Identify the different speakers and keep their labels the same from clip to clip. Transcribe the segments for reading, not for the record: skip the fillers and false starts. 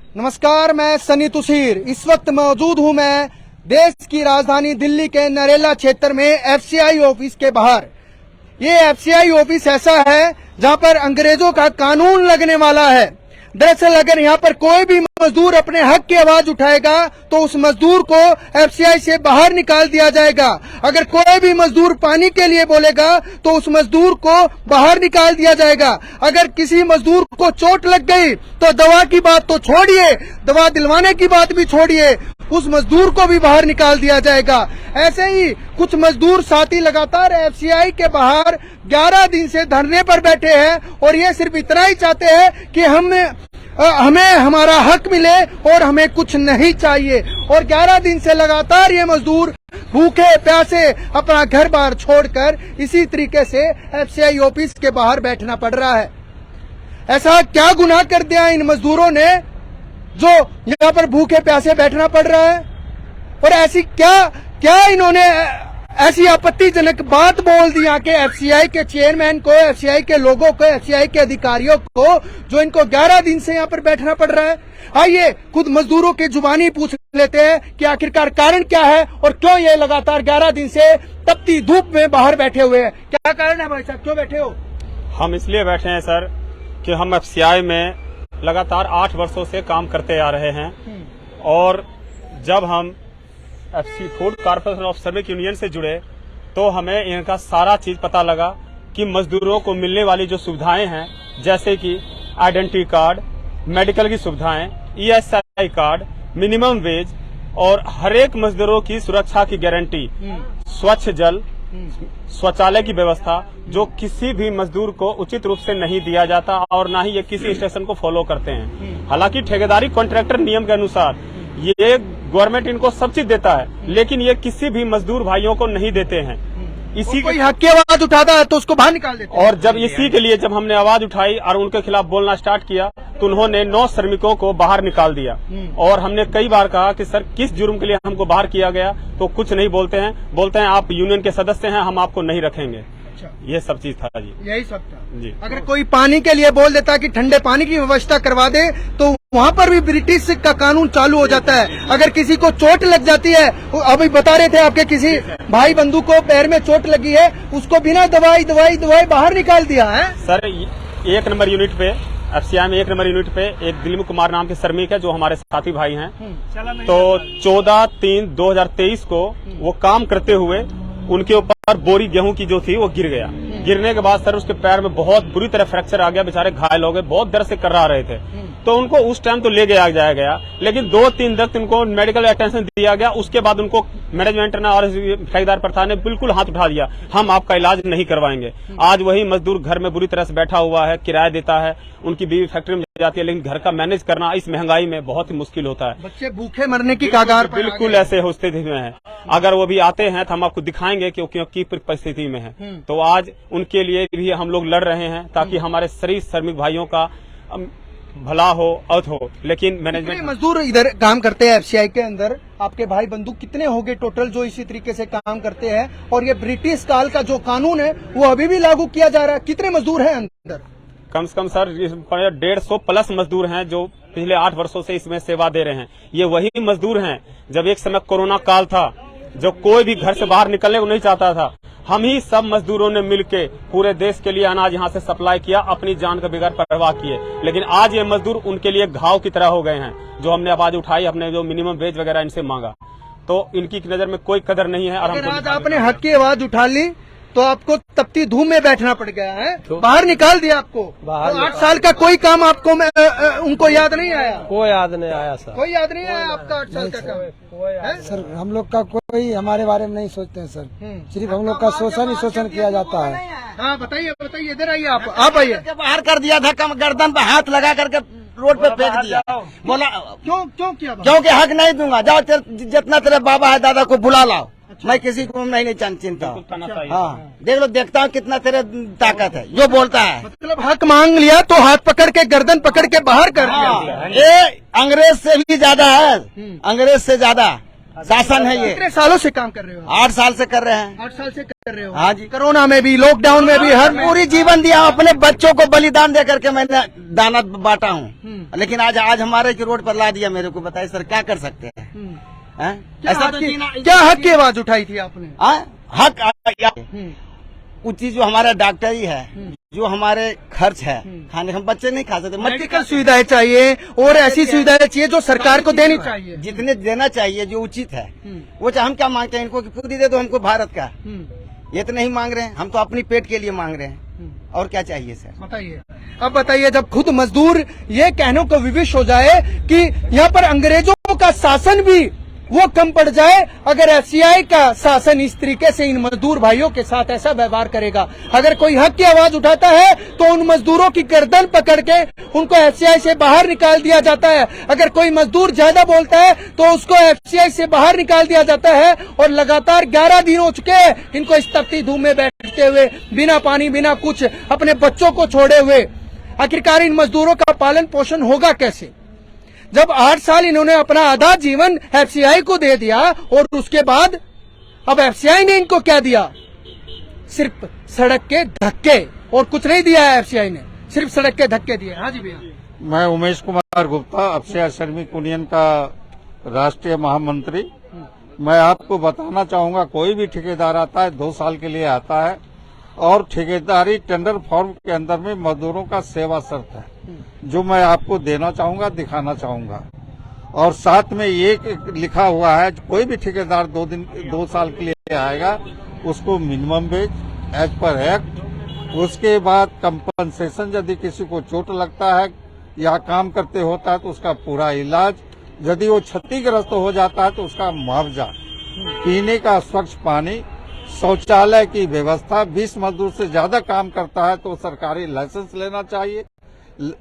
Speaker 1: नमस्कार, मैं सनी तुसीर। इस वक्त मौजूद हूं मैं देश की राजधानी दिल्ली के नरेला क्षेत्र में एफसीआई ऑफिस के बाहर। ये एफसीआई ऑफिस ऐसा है जहां पर अंग्रेजों का कानून लगने वाला है। दरअसल अगर यहाँ पर कोई भी मजदूर अपने हक की आवाज उठाएगा तो उस मजदूर को एफसीआई से बाहर निकाल दिया जाएगा। अगर कोई भी मजदूर पानी के लिए बोलेगा तो उस मजदूर को बाहर निकाल दिया जाएगा। अगर किसी मजदूर को चोट लग गई तो दवा की बात तो छोड़िए, दवा दिलवाने की बात भी छोड़िए, उस मजदूर को भी बाहर निकाल दिया जाएगा। ऐसे ही कुछ मजदूर साथी लगातार एफसीआई के बाहर 11 दिन से धरने पर बैठे हैं और ये सिर्फ इतना ही चाहते हैं कि हमें हमारा हक मिले और हमें कुछ नहीं चाहिए। और 11 दिन से लगातार ये मजदूर भूखे प्यासे अपना घर बार छोड़कर इसी तरीके से एफसीआई ऑफिस के बाहर बैठना पड़ रहा है। ऐसा क्या गुनाह कर दिया इन मजदूरों ने जो यहाँ पर भूखे प्यासे बैठना पड़ रहा है? और ऐसी क्या इन्होंने ऐसी आपत्तिजनक बात बोल दी यहाँ के एफसीआई के चेयरमैन को, एफसीआई के लोगों को, एफसीआई के अधिकारियों को, जो इनको 11 दिन से यहाँ पर बैठना पड़ रहा है? आइए खुद मजदूरों की जुबानी पूछ लेते हैं कि आखिरकार कारण क्या है और क्यों ये लगातार 11 दिन से तपती धूप में बाहर बैठे हुए हैं। क्या कारण है भाई साहब, क्यों बैठे हो? हम
Speaker 2: इसलिए बैठे हैं सर कि हम एफसीआई में लगातार 8 वर्षों से काम करते आ रहे हैं और जब हम एफसी फूड कॉर्पोरेशन ऑफ श्रमिक यूनियन से जुड़े तो हमें इनका सारा चीज पता लगा कि मजदूरों को मिलने वाली जो सुविधाएं हैं, जैसे कि आइडेंटिटी कार्ड, मेडिकल की सुविधाएं, ईएसआई कार्ड, मिनिमम वेज और हर एक मजदूरों की सुरक्षा की गारंटी, स्वच्छ जल, शौचालय की व्यवस्था, जो किसी भी मजदूर को उचित रूप से नहीं दिया जाता और न ही ये किसी स्टेशन को फॉलो करते हैं। हालांकि ठेकेदारी कॉन्ट्रैक्टर नियम के अनुसार ये गवर्नमेंट इनको सब चीज देता है, लेकिन ये किसी भी मजदूर भाइयों को नहीं देते हैं। इसी कोई हक की आवाज उठाता है तो उसको बाहर निकाल देते हैं। और जब इसी के लिए जब हमने आवाज उठाई और उनके खिलाफ बोलना स्टार्ट किया तो उन्होंने 9 श्रमिकों को बाहर निकाल दिया। और हमने कई बार कहा कि सर किस जुर्म के लिए हमको बाहर किया गया, तो कुछ नहीं बोलते हैं आप यूनियन के सदस्य हैं, हम आपको नहीं रखेंगे। ये सब चीज था जी, यही सब था जी। अगर कोई पानी के लिए बोल देता कि ठंडे पानी की व्यवस्था करवा दे तो वहाँ पर भी ब्रिटिश का कानून चालू हो जाता है। अगर किसी को चोट लग जाती है, अभी बता रहे थे आपके किसी भाई बंधु को पैर में चोट लगी है, उसको बिना दवाई बाहर निकाल दिया है। सर 1 नंबर यूनिट पे एफसीआई में 1 नंबर यूनिट पे एक दिलीप कुमार नाम के श्रमिक है जो हमारे साथी भाई हैं। तो 14/3/2023 को वो काम करते हुए उनके ऊपर बोरी गेहूं की जो थी वो गिर गया। गिरने के बाद सर उसके पैर में बहुत बुरी तरह फ्रैक्चर आ गया, बेचारे घायल हो गए, बहुत दर्द से कर्रा रहे थे। तो उनको उस टाइम तो ले जाया गया, लेकिन 2-3 दिन तक उनको मेडिकल अटेंशन दिया गया। उसके बाद उनको मैनेजमेंट ने और ठेकेदार प्रधान ने बिल्कुल हाथ उठा दिया, हम आपका इलाज नहीं करवाएंगे। आज वही मजदूर घर में बुरी तरह से बैठा हुआ है, किराया देता है, उनकी बीवी फैक्ट्री में जाती है, लेकिन घर का मैनेज करना इस महंगाई में बहुत ही मुश्किल होता है। बच्चे भूखे मरने की कगार पर बिल्कुल ऐसे स्थिति में है। अगर वो भी आते हैं तो हम आपको दिखाएंगे कि की परिस्थिति में है। तो आज उनके लिए भी हम लोग लड़ रहे हैं ताकि हमारे सभी श्रमिक भाइयों का भला हो, अर्थ हो। लेकिन मैनेजमेंट मजदूर इधर काम करते हैं एफसीआई के अंदर, आपके भाई बंधु कितने होंगे टोटल जो इसी तरीके से काम करते हैं? और ये ब्रिटिश काल का जो कानून है वो अभी भी लागू किया जा रहा है। कितने मजदूर हैं अंदर? कम से कम सर 150 प्लस मजदूर हैं जो पिछले 8 वर्षों से इसमें सेवा दे रहे हैं। ये वही मजदूर हैं जब एक समय कोरोना काल था, जो कोई भी घर से बाहर निकलने को नहीं चाहता था, हम ही सब मजदूरों ने मिलके पूरे देश के लिए अनाज यहाँ से सप्लाई किया, अपनी जान का बगैर परवाह किए। लेकिन आज ये मजदूर उनके लिए घाव की तरह हो गए हैं। जो हमने आवाज उठाई, अपने जो मिनिमम वेज वगैरह इनसे मांगा, तो इनकी नजर में कोई कदर नहीं है। और आज आपने हक की आवाज उठा ली तो आपको तपती धूप में बैठना पड़ गया है, तो बाहर निकाल दिया आपको। तो 8 साल का कोई काम आपको उनको याद नहीं आया? कोई याद नहीं आया सर, कोई याद नहीं आया आपका 8 साल का काम?
Speaker 3: सर हम लोग का कोई हमारे बारे में नहीं सोचते हैं सर, सिर्फ हम लोग का शोषण ही शोषण किया जाता है।
Speaker 1: हाँ बताइए इधर आइए, आप आइए।
Speaker 3: बाहर कर दिया था, कम गर्दन पे हाथ लगा करके रोड पे फेंक दिया। बोला
Speaker 1: क्यों किया?
Speaker 3: क्योंकि हक नहीं दूंगा, जाओ जितना तेरे बाबा है दादा को बुला लाओ, मैं किसी को नहीं चिंता। हाँ देख लो, देखता हूँ कितना तेरे ताकत है, जो बोलता है।
Speaker 1: मतलब हक मांग लिया तो हाथ पकड़ के गर्दन पकड़ के बाहर कर दिया।
Speaker 3: ये अंग्रेज से भी ज्यादा है, अंग्रेज से ज्यादा शासन है ये।
Speaker 1: कितने सालों से काम कर रहे हो?
Speaker 3: 8 साल से कर रहे हैं।
Speaker 1: 8 साल से कर रहे हो?
Speaker 3: हाँ जी।
Speaker 1: कोरोना में भी, लॉकडाउन में भी, हर
Speaker 3: पूरी जीवन दिया, अपने बच्चों को बलिदान दे करके मैंने दाना बांटा हूँ। लेकिन आज हमारे की रोड पर ला दिया मेरे को। बताइए सर क्या कर सकते हैं? ऐसा तो
Speaker 1: क्या हक की आवाज उठाई थी आपने?
Speaker 3: हक उचित जो हमारा डॉक्टरी है, जो हमारे खर्च है, खाने हम बच्चे नहीं खा सकते।
Speaker 1: मेडिकल सुविधाएं चाहिए और ऐसी सुविधाएं चाहिए जो सरकार को देनी चाहिए,
Speaker 3: जितने देना चाहिए जो उचित है। वो चाहे हम क्या मांगते हैं इनको कि पूरी दे दो हमको भारत का। ये तो नहीं मांग रहे हैं, हम तो अपनी पेट के लिए मांग रहे हैं। और क्या चाहिए सर? बताइए।
Speaker 1: अब बताइए, जब खुद मजदूर ये कहने को विवश हो जाए कि यहाँ पर अंग्रेजों का शासन भी वो कम पड़ जाए अगर एफसीआई का शासन इस तरीके से इन मजदूर भाइयों के साथ ऐसा व्यवहार करेगा। अगर कोई हक की आवाज उठाता है तो उन मजदूरों की गर्दन पकड़ के उनको एफसीआई से बाहर निकाल दिया जाता है। अगर कोई मजदूर ज्यादा बोलता है तो उसको एफसीआई से बाहर निकाल दिया जाता है। और लगातार 11 दिन हो चुके हैं इनको इस तपती धूप में बैठते हुए, बिना पानी बिना कुछ, अपने बच्चों को छोड़े हुए। आखिरकार इन मजदूरों का पालन पोषण होगा कैसे जब 8 साल इन्होंने अपना आधा जीवन एफसीआई को दे दिया और उसके बाद अब एफसीआई ने इनको क्या दिया? सिर्फ सड़क के धक्के और कुछ नहीं दिया है। एफसीआई ने सिर्फ सड़क के धक्के दिए। हाँ जी भैया।
Speaker 4: मैं उमेश कुमार गुप्ता, एफसीआई श्रमिक यूनियन का राष्ट्रीय महामंत्री। मैं आपको बताना चाहूंगा, कोई भी ठेकेदार आता है 2 साल के लिए आता है और ठेकेदारी टेंडर फॉर्म के अंदर में मजदूरों का सेवा शर्त है जो मैं आपको देना चाहूंगा, दिखाना चाहूंगा। और साथ में ये लिखा हुआ है कोई भी ठेकेदार 2 साल के लिए आएगा उसको minimum wage as per act, उसके बाद कंपनसेशन यदि किसी को चोट लगता है या काम करते होता है तो उसका पूरा इलाज, यदि वो क्षतिग्रस्त हो जाता है तो उसका मुआवजा, पीने का स्वच्छ पानी, शौचालय की व्यवस्था। 20 मजदूर से ज्यादा काम करता है तो सरकारी लाइसेंस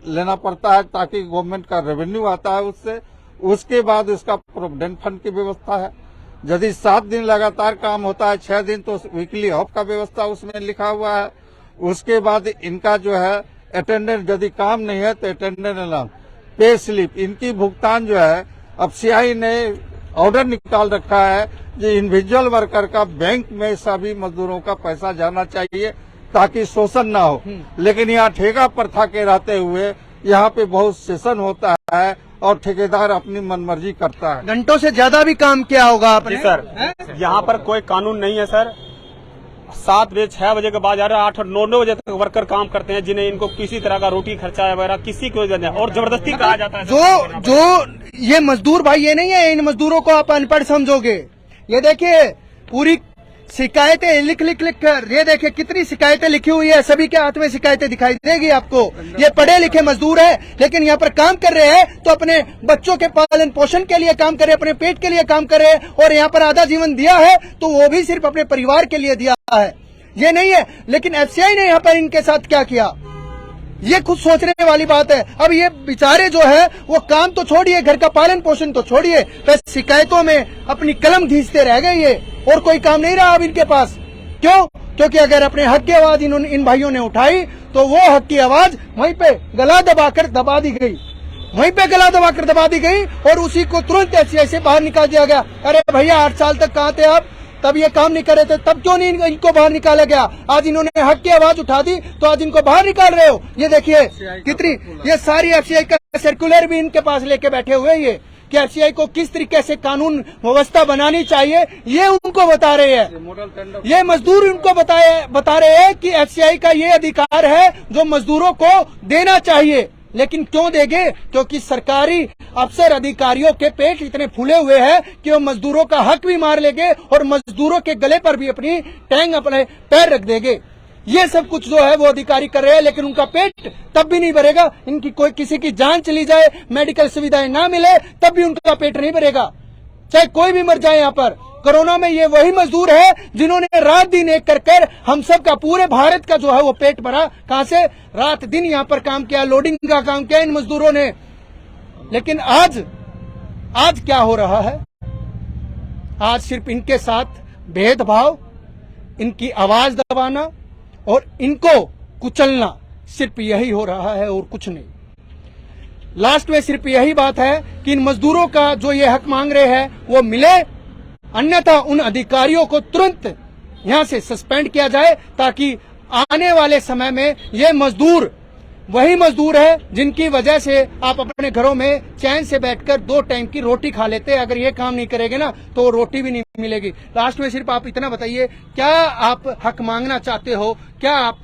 Speaker 4: लेना पड़ता है ताकि गवर्नमेंट का रेवेन्यू आता है उससे। उसके बाद उसका प्रोविडेंट फंड की व्यवस्था है। यदि 7 दिन लगातार काम होता है, 6 दिन तो वीकली ऑफ का व्यवस्था उसमें लिखा हुआ है। उसके बाद इनका जो है अटेंडेंस, यदि काम नहीं है तो अटेंडेंस अलाउंस, पे स्लिप, इनकी भुगतान जो है एफसीआई ने ऑर्डर निकाल रखा है जो इंडिविजुअल वर्कर का बैंक में सभी मजदूरों का पैसा जाना चाहिए ताकि शोषण ना हो। लेकिन यहाँ ठेका प्रथा के रहते हुए यहाँ पे बहुत शोषण होता है और ठेकेदार अपनी मनमर्जी करता है।
Speaker 1: घंटों से ज्यादा भी काम किया होगा आपने?
Speaker 2: जी सर, यहाँ पर कोई कानून नहीं है सर। 7 बजे 6 बजे के बाद 8 और 9 बजे तक वर्कर काम करते हैं जिन्हें इनको किसी तरह का रोटी खर्चा वगैरह किसी को और जबरदस्ती कहा जाता है।
Speaker 1: जो ये मजदूर भाई ये नहीं है, इन मजदूरों को आप अनपढ़ समझोगे। ये देखिए पूरी शिकायतें लिख कर, ये देखिए कितनी शिकायतें लिखी हुई है, सभी के हाथ में शिकायतें दिखाई देगी आपको। ये पढ़े लिखे मजदूर है लेकिन यहाँ पर काम कर रहे हैं तो अपने बच्चों के पालन पोषण के लिए काम कर रहे हैं, अपने पेट के लिए काम कर रहे हैं। और यहाँ पर आधा जीवन दिया है तो वो भी सिर्फ अपने परिवार के लिए दिया है, ये नहीं है। लेकिन एफसीआई ने यहाँ पर इनके साथ क्या किया, ये खुद सोचने वाली बात है। अब ये बेचारे जो है वो काम तो छोड़िए, घर का पालन पोषण तो छोड़िए, बस शिकायतों में अपनी कलम घींचते रह गए ये, और कोई काम नहीं रहा अब इनके पास। क्यों? क्योंकि अगर अपने हक की आवाज इन भाइयों ने उठाई तो वो हक की आवाज वहीं पे गला दबाकर दबा दी गई, वहीं पे गला दबाकर दबा दी गई और उसी को तुरंत एफसीआई से बाहर निकाल दिया गया। अरे भैया 8 साल तक कहाँ थे आप? तब ये काम नहीं कर रहे थे, तब क्यों नहीं इनको बाहर निकाला गया? आज इन्होंने हक की आवाज उठा दी तो आज इनको बाहर निकाल रहे हो। ये देखिए कितनी, ये सारी एफसीआई का सर्कुलर भी इनके पास लेके बैठे हुए हैं ये कि एफसीआई को किस तरीके से कानून व्यवस्था बनानी चाहिए ये उनको बता रहे हैं। ये मजदूर उनको बता रहे हैं कि एफसीआई का ये अधिकार है जो मजदूरों को देना चाहिए। लेकिन क्यों देंगे? क्योंकि सरकारी अफसर अधिकारियों के पेट इतने फूले हुए हैं कि वो मजदूरों का हक भी मार लेंगे और मजदूरों के गले पर भी अपनी टैंग, अपने पैर रख देंगे। ये सब कुछ जो है वो अधिकारी कर रहे हैं, लेकिन उनका पेट तब भी नहीं भरेगा। इनकी कोई किसी की जान चली जाए, मेडिकल सुविधाएं ना मिले, तब भी उनका पेट नहीं भरेगा, चाहे कोई भी मर जाए। यहाँ पर कोरोना में ये वही मजदूर है जिन्होंने रात दिन एक कर हम सब का, पूरे भारत का जो है वो पेट भरा। कहां से? रात दिन यहाँ पर काम किया, लोडिंग का काम किया इन मजदूरों ने। लेकिन आज क्या हो रहा है? आज सिर्फ इनके साथ भेदभाव, इनकी आवाज दबाना और इनको कुचलना, सिर्फ यही हो रहा है और कुछ नहीं। लास्ट में सिर्फ यही बात है कि इन मजदूरों का जो ये हक मांग रहे हैं वो मिले अन्यथा उन अधिकारियों को तुरंत यहां से सस्पेंड किया जाए, ताकि आने वाले समय में ये मजदूर वही मजदूर है जिनकी वजह से आप अपने घरों में चैन से बैठकर 2 टाइम की रोटी खा लेते हैं। अगर ये काम नहीं करेंगे ना तो रोटी भी नहीं मिलेगी। लास्ट में सिर्फ आप इतना बताइए, क्या आप हक मांगना चाहते हो? क्या आप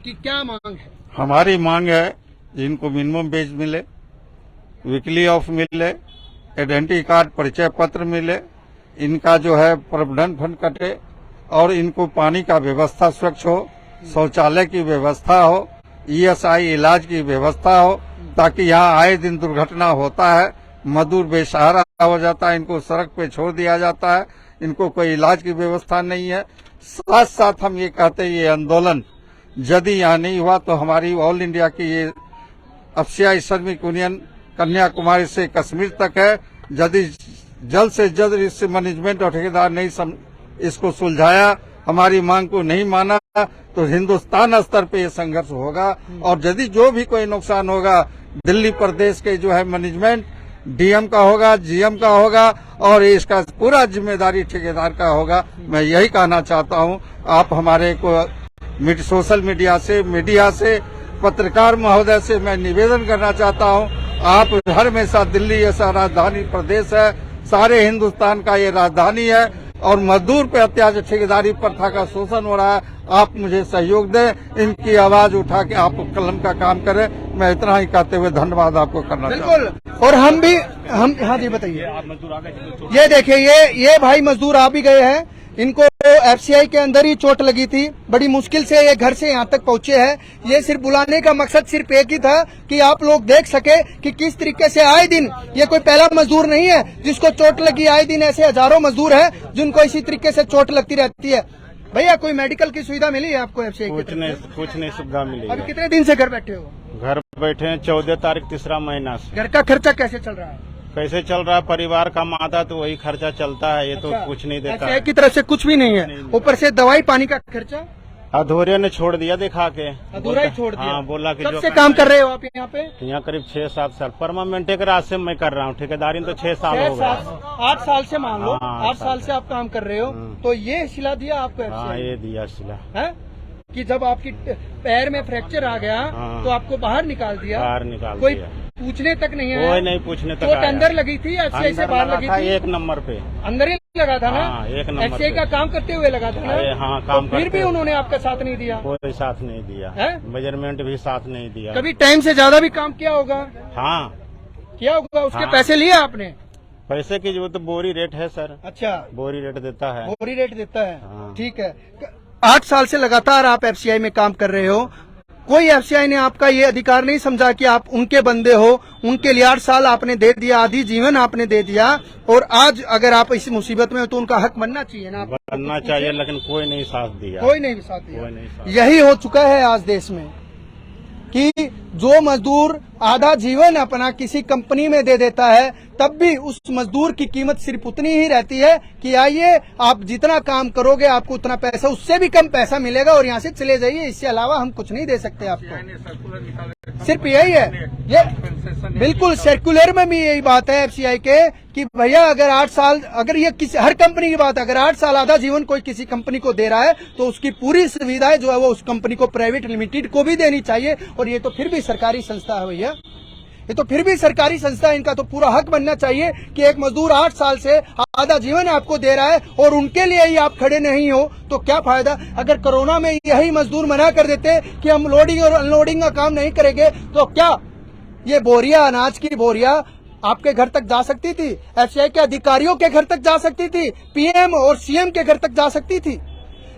Speaker 1: की क्या मांग है?
Speaker 4: हमारी मांग है जिनको मिनिमम वेज मिले, वीकली ऑफ मिले, आइडेंटिटी कार्ड परिचय पत्र मिले, इनका जो है प्रोविडेंट फंड कटे और इनको पानी का व्यवस्था स्वच्छ हो, शौचालय की व्यवस्था हो, ईएसआई इलाज की व्यवस्था हो, ताकि यहाँ आए दिन दुर्घटना होता है, मजदूर बेसहारा हो जाता है, इनको सड़क पे छोड़ दिया जाता है, इनको कोई इलाज की व्यवस्था नहीं है। साथ साथ हम ये कहते हैं ये आंदोलन यदि यहाँ नहीं हुआ तो हमारी ऑल इंडिया की ये एफसीआई श्रमिक यूनियन कन्याकुमारी से कश्मीर तक है। यदि जल्द से जल्द इस मैनेजमेंट और ठेकेदार नहीं इसको सुलझाया, हमारी मांग को नहीं माना, तो हिंदुस्तान स्तर पे ये संघर्ष होगा। और यदि जो भी कोई नुकसान होगा दिल्ली प्रदेश के जो है मैनेजमेंट डीएम का होगा, जीएम का होगा और इसका पूरा जिम्मेदारी ठेकेदार का होगा। मैं यही कहना चाहता हूँ, आप हमारे को सोशल मीडिया से पत्रकार महोदय से मैं निवेदन करना चाहता हूँ, आप हर हमेशा दिल्ली ऐसा राजधानी प्रदेश है, सारे हिंदुस्तान का ये राजधानी है और मजदूर पे अत्याचार ठेकेदारी प्रथा का शोषण हो रहा है। आप मुझे सहयोग दें, इनकी आवाज उठा के आप कलम का काम करें। मैं इतना ही कहते हुए धन्यवाद आपको करना चाहता हूं।
Speaker 1: बिल्कुल। और हम हाँ जी बताइए। ये देखिए, ये भाई मजदूर आ भी गए हैं, इनको एफसीआई के अंदर ही चोट लगी थी, बड़ी मुश्किल से ये घर से यहाँ तक पहुंचे हैं। ये सिर्फ बुलाने का मकसद सिर्फ एक ही था कि आप लोग देख सके कि किस तरीके से आए दिन, ये कोई पहला मजदूर नहीं है जिसको चोट लगी। आए दिन ऐसे हजारों मजदूर हैं जिनको इसी तरीके से चोट लगती रहती है। भैया, कोई मेडिकल की सुविधा मिली है आपको एफसीआई?
Speaker 2: कुछ नहीं सुविधा मिली।
Speaker 1: अभी कितने दिन से घर बैठे हो?
Speaker 2: घर बैठे हैं 14 तारीख 3रा महीना से।
Speaker 1: घर का खर्चा कैसे चल रहा है?
Speaker 2: कैसे चल रहा है, परिवार का माता तो वही खर्चा चलता है, ये तो कुछ नहीं देता
Speaker 1: एफसीआई की तरफ से कुछ भी नहीं है, ऊपर से दवाई पानी का खर्चा
Speaker 2: अधूरे ने छोड़ दिया, दिखा के
Speaker 1: अधूरा ही छोड़ दिया।
Speaker 2: हाँ, बोला कि
Speaker 1: कब से काम कर रहे हो आप यहाँ पे?
Speaker 2: यहाँ करीब 6-7 साल परमानेंट के रास्ते मैं कर रहा हूँ, ठेकेदारी तो 6 साल हो गए।
Speaker 1: 8 साल से मान लो,
Speaker 2: हाँ,
Speaker 1: 8 साल से आप काम कर रहे हो, तो ये सिला दिया आपको
Speaker 2: हाँ,
Speaker 1: एफसीआई?
Speaker 2: ये दिया सिला
Speaker 1: है कि जब आपकी पैर में फ्रैक्चर आ गया
Speaker 2: हाँ,
Speaker 1: तो आपको बाहर निकाल दिया? कोई
Speaker 2: दिया।
Speaker 1: पूछने तक नहीं है?
Speaker 2: कोई नहीं पूछने तक
Speaker 1: चोट अंदर लगी थी, एफसीआई से बाहर लगी थी?
Speaker 2: 1 नंबर पे
Speaker 1: अंदर ही लगा था ना?
Speaker 2: हाँ, 1 नंबर
Speaker 1: एफसीआई का काम करते हुए लगा था ना?
Speaker 2: हाँ, काम
Speaker 1: तो फिर भी उन्होंने आपका साथ नहीं दिया?
Speaker 2: कोई साथ नहीं दिया, मेजरमेंट भी साथ नहीं दिया।
Speaker 1: कभी टाइम से ज्यादा भी काम किया होगा?
Speaker 2: हाँ
Speaker 1: किया होगा, उसके
Speaker 2: हाँ।
Speaker 1: पैसे लिए आपने?
Speaker 2: पैसे की जो तो बोरी रेट है सर।
Speaker 1: अच्छा,
Speaker 2: बोरी रेट देता है।
Speaker 1: बोरी रेट देता है,
Speaker 2: हाँ।
Speaker 1: ठीक है। 8 साल से लगातार आप एफसीआई में काम कर रहे हो, कोई एफसीआई ने आपका ये अधिकार नहीं समझा कि आप उनके बंदे हो? उनके लिए 8 साल आपने दे दिया, आधी जीवन आपने दे दिया, और आज अगर आप इस मुसीबत में हो तो उनका हक बनना चाहिए ना?
Speaker 2: बनना चाहिए, लेकिन कोई नहीं साथ दिया।
Speaker 1: कोई नहीं साथ दिया। यही हो चुका है आज देश में कि जो मजदूर आधा जीवन अपना किसी कंपनी में दे देता है, तब भी उस मजदूर की कीमत सिर्फ उतनी ही रहती है कि आइए आप जितना काम करोगे आपको उतना पैसा, उससे भी कम पैसा मिलेगा और यहाँ से चले जाइए, इससे अलावा हम कुछ नहीं दे सकते आपको। सिर्फ यही है, ये बिल्कुल सर्कुलर में भी यही बात है एफसीआई के कि भैया अगर 8 साल, अगर ये किसी हर कंपनी की बात, अगर 8 साल आधा जीवन कोई किसी कंपनी को दे रहा है तो उसकी पूरी सुविधाएं जो है वो उस कंपनी को प्राइवेट लिमिटेड को भी देनी चाहिए। और ये तो फिर भी सरकारी संस्था है भैया, ये तो फिर भी सरकारी संस्था है, इनका तो पूरा हक बनना चाहिए कि एक मजदूर 8 साल से आधा जीवन आपको दे रहा है और उनके लिए ही आप खड़े नहीं हो तो क्या फायदा? अगर कोरोना में यही मजदूर मना कर देते कि हम लोडिंग और अनलोडिंग का काम नहीं करेंगे तो क्या ये बोरिया, अनाज की बोरिया आपके घर तक जा सकती थी? एफसीआई के अधिकारियों के घर तक जा सकती थी, पीएम और सीएम के घर तक जा सकती थी।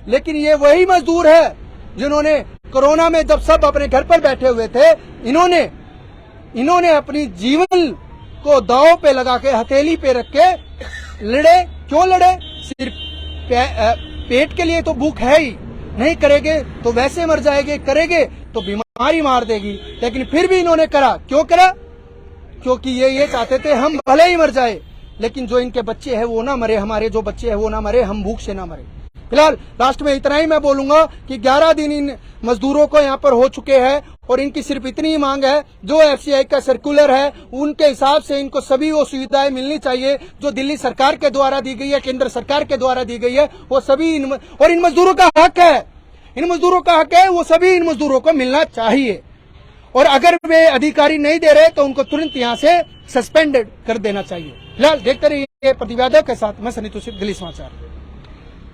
Speaker 1: लेकिन ये वही मजदूर है जिन्होंने कोरोना में जब सब अपने घर पर बैठे हुए थे, इन्होंने अपनी जीवन को दांव पे लगा के, हथेली पे रख के लड़े। क्यों लड़े? सिर्फ पेट के लिए तो भूख है ही, नहीं करेंगे तो वैसे मर जाएंगे, करेंगे तो बीमारी मार देगी। लेकिन फिर भी इन्होंने करा। क्यों करा? क्योंकि ये चाहते थे हम भले ही मर जाए लेकिन जो इनके बच्चे हैं वो ना मरे, हमारे जो बच्चे हैं वो ना मरे, हम भूख से ना मरे। फिलहाल लास्ट में इतना ही मैं बोलूंगा कि 11 दिन इन मजदूरों को यहाँ पर हो चुके हैं और इनकी सिर्फ इतनी ही मांग है, जो एफसीआई का सर्कुलर है उनके हिसाब से इनको सभी वो सुविधाएं मिलनी चाहिए जो दिल्ली सरकार के द्वारा दी गई है, केंद्र सरकार के द्वारा दी गई है, वो सभी और इन मजदूरों का हक है, इन मजदूरों का हक है, वो सभी इन मजदूरों को मिलना चाहिए। और अगर वे अधिकारी नहीं दे रहे तो उनको तुरंत यहाँ से सस्पेंडेड कर देना चाहिए। फिलहाल देखते रहिए प्रतिवादियों के साथ मैं सनी तुषार, दिल्ली समाचार।